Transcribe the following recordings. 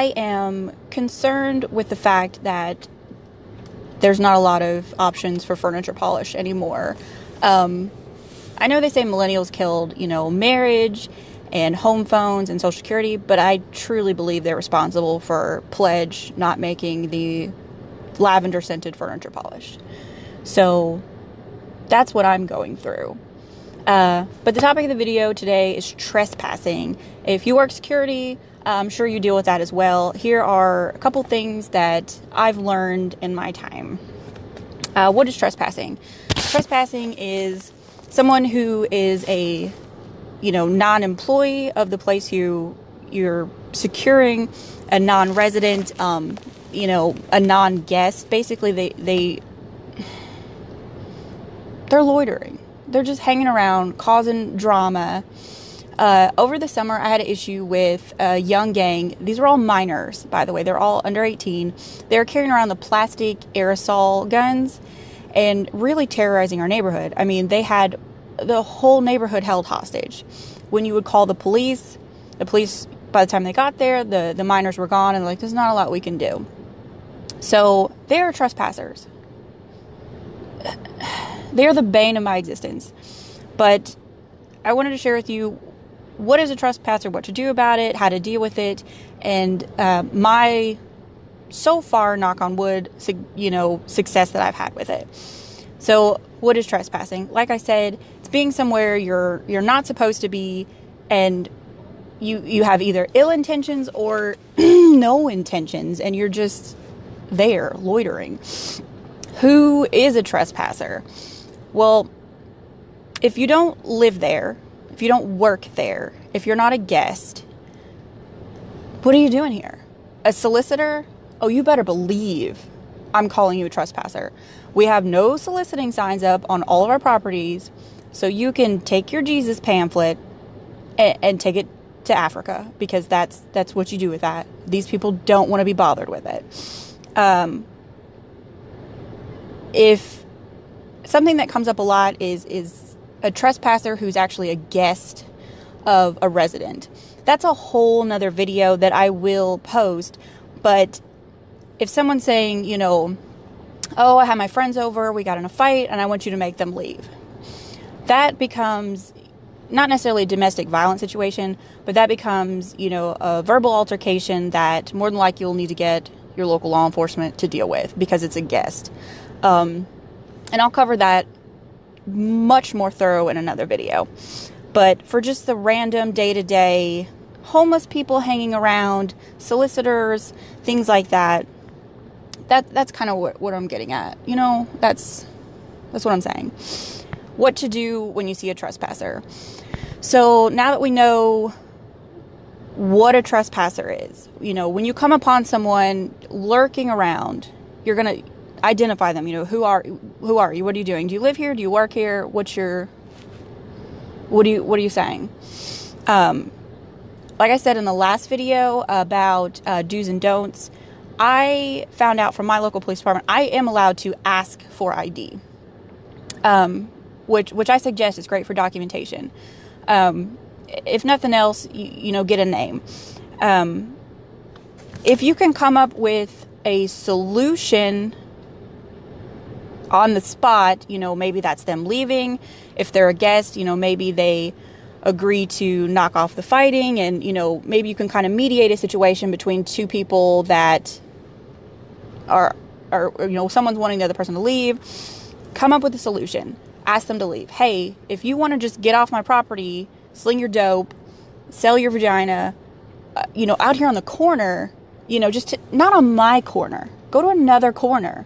I am concerned with the fact that there's not a lot of options for furniture polish anymore. I know they say millennials killed, marriage and home phones and Social Security, but I truly believe they're responsible for Pledge not making the lavender scented furniture polish. So that's what I'm going through. But the topic of the video today is trespassing. If you work security, I'm sure you deal with that as well. Here are a couple things that I've learned in my time. What is trespassing? Trespassing is someone who is a, non-employee of the place you're securing, a non-resident, a non-guest. Basically, they're loitering. They're just hanging around, causing drama. Over the summer, I had an issue with a young gang. These were all minors, by the way. They're all under 18. They were carrying around the plastic aerosol guns and really terrorizing our neighborhood. I mean, they had the whole neighborhood held hostage. When you would call the police, by the time they got there, the minors were gone, and they're like, there's not a lot we can do. So they're trespassers. They're the bane of my existence. But I wanted to share with you what is a trespasser, what to do about it, how to deal with it, and my, so far, knock on wood, success that I've had with it. So what is trespassing? Like I said, it's being somewhere you're not supposed to be, and you have either ill intentions or no intentions, and you're just there loitering. Who is a trespasser? Well, if you don't live there, if you don't work there, if you're not a guest, what are you doing here? A solicitor? Oh, you better believe I'm calling you a trespasser. We have no soliciting signs up on all of our properties, so you can take your Jesus pamphlet and take it to Africa, because that's what you do with that. These people don't want to be bothered with it. If something that comes up a lot is a trespasser who's actually a guest of a resident. That's a whole nother video that I will post. But if someone's saying, oh, I had my friends over, we got in a fight, and I want you to make them leave, that becomes not necessarily a domestic violence situation, but that becomes, a verbal altercation that more than likely you'll need to get your local law enforcement to deal with, because it's a guest. And I'll cover that much more thorough in another video. But for just the random day-to-day homeless people hanging around, solicitors, things like that, that's kind of what I'm getting at. That's what I'm saying. What to do when you see a trespasser. So now that we know what a trespasser is, when you come upon someone lurking around, you're going to identify them. Who are you? What are you doing? Do you live here? Do you work here? What are you saying? Like I said in the last video about do's and don'ts, I found out from my local police department I am allowed to ask for ID, which I suggest is great for documentation. If nothing else, get a name. If you can come up with a solution on the spot, maybe that's them leaving. If they're a guest, maybe they agree to knock off the fighting, and, maybe you can kind of mediate a situation between two people that are someone's wanting the other person to leave. Come up with a solution. Ask them to leave. Hey, if you want to just get off my property, sling your dope, sell your vagina, out here on the corner, not on my corner. Go to another corner.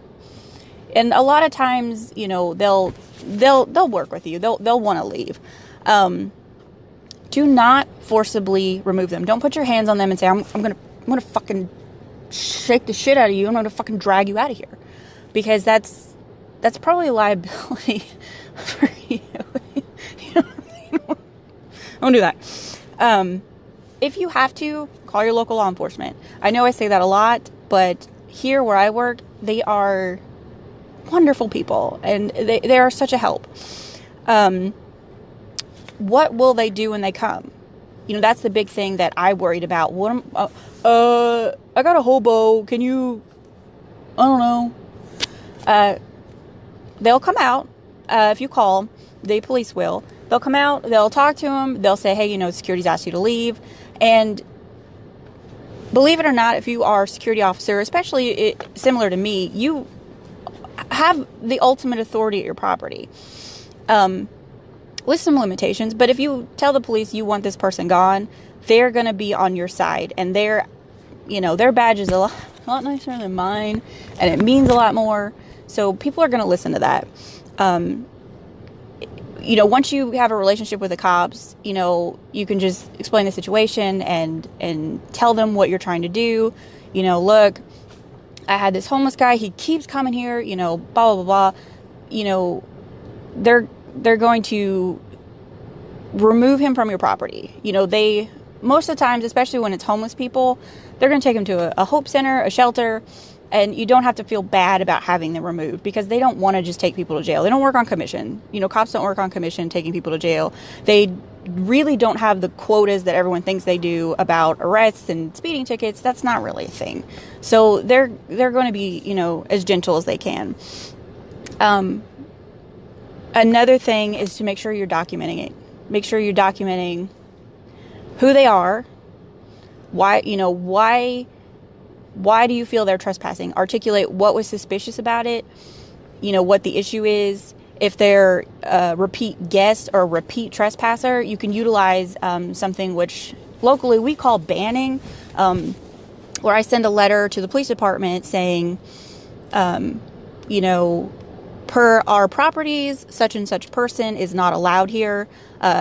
And a lot of times, they'll work with you. They'll want to leave. Do not forcibly remove them. Don't put your hands on them and say, I'm gonna fucking shake the shit out of you. I'm gonna fucking drag you out of here, because that's probably a liability for you. Don't do that. If you have to, call your local law enforcement. I know I say that a lot, but here where I work, they are wonderful people, and they are such a help. What will they do when they come? That's the big thing that I worried about. I got a hobo. Can you, I don't know. They'll come out. If you call, the police will. They'll come out. They'll talk to him. They'll say, hey, security's asked you to leave. And believe it or not, if you are a security officer, especially similar to me, you have the ultimate authority at your property. With some limitations, but if you tell the police you want this person gone, they're going to be on your side, and their badge is a lot nicer than mine, and it means a lot more, so people are going to listen to that. Once you have a relationship with the cops, you can just explain the situation and tell them what you're trying to do. Look, I had this homeless guy, he keeps coming here, blah, blah, blah. They're going to remove him from your property. They, most of the times, especially when it's homeless people, they're going to take him to a hope center, a shelter, and you don't have to feel bad about having them removed because they don't want to just take people to jail. They don't work on commission. Cops don't work on commission taking people to jail. They really don't have the quotas that everyone thinks they do about arrests and speeding tickets. That's not really a thing. So they're going to be, as gentle as they can. Another thing is to make sure you're documenting it. Make sure you're documenting who they are, why do you feel they're trespassing? Articulate what was suspicious about it, what the issue is. If they're a repeat guest or a repeat trespasser, you can utilize something which locally we call banning, where I send a letter to the police department saying, per our properties, such and such person is not allowed here.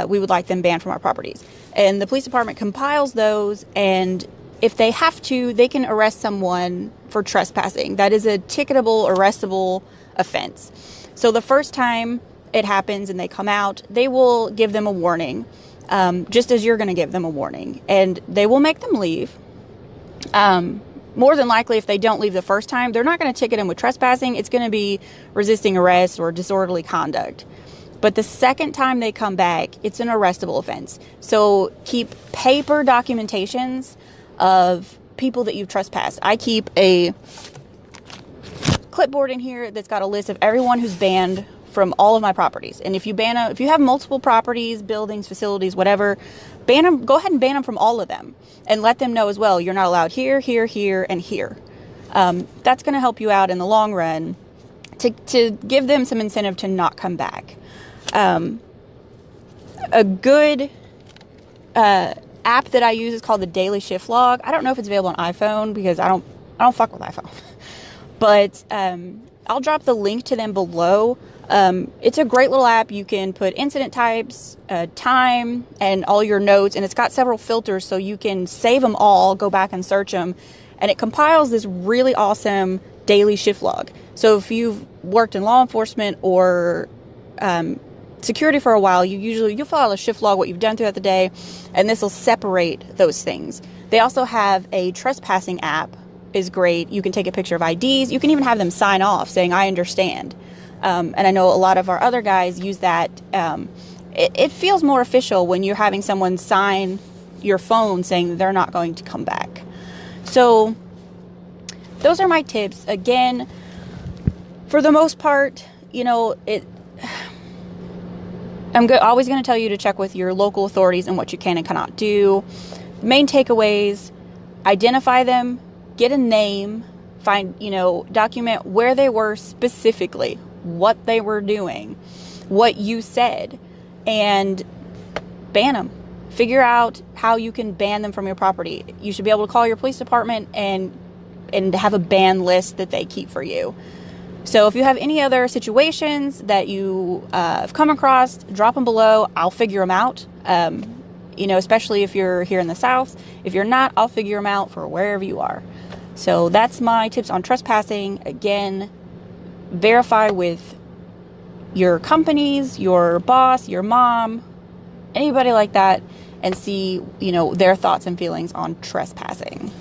We would like them banned from our properties. And the police department compiles those, and if they have to, they can arrest someone for trespassing. That is a ticketable, arrestable offense. So the first time it happens and they come out, they will give them a warning, just as you're going to give them a warning. And they will make them leave. More than likely, if they don't leave the first time, they're not going to ticket them with trespassing. It's going to be resisting arrest or disorderly conduct. But the second time they come back, it's an arrestable offense. So keep paper documentations of people that you've trespassed. I keep a clipboard in here that's got a list of everyone who's banned from all of my properties. And if you have multiple properties, buildings, facilities, whatever, ban them. Go ahead and ban them from all of them, and let them know as well. You're not allowed here, here, here, and here. That's going to help you out in the long run to give them some incentive to not come back. A good app that I use is called the Daily Shift Log. I don't know if it's available on iPhone because I don't fuck with iPhone. But I'll drop the link to them below. It's a great little app. You can put incident types, time, and all your notes, and it's got several filters so you can save them all, go back and search them, and it compiles this really awesome daily shift log. So if you've worked in law enforcement or security for a while, you'll fill out a shift log, what you've done throughout the day, and this will separate those things. They also have a trespassing app, is great. You can take a picture of IDs. You can even have them sign off saying, I understand. And I know a lot of our other guys use that. It feels more official when you're having someone sign your phone saying they're not going to come back. So those are my tips. Again, for the most part, I'm always going to tell you to check with your local authorities and what you can and cannot do. Main takeaways: identify them, get a name, document where they were specifically, what they were doing, what you said, and ban them. Figure out how you can ban them from your property. You should be able to call your police department and have a ban list that they keep for you. So if you have any other situations that you have come across, drop them below. I'll figure them out, especially if you're here in the South. If you're not, I'll figure them out for wherever you are. So that's my tips on trespassing. Again, verify with your companies, your boss, your mom, anybody like that, and see, their thoughts and feelings on trespassing.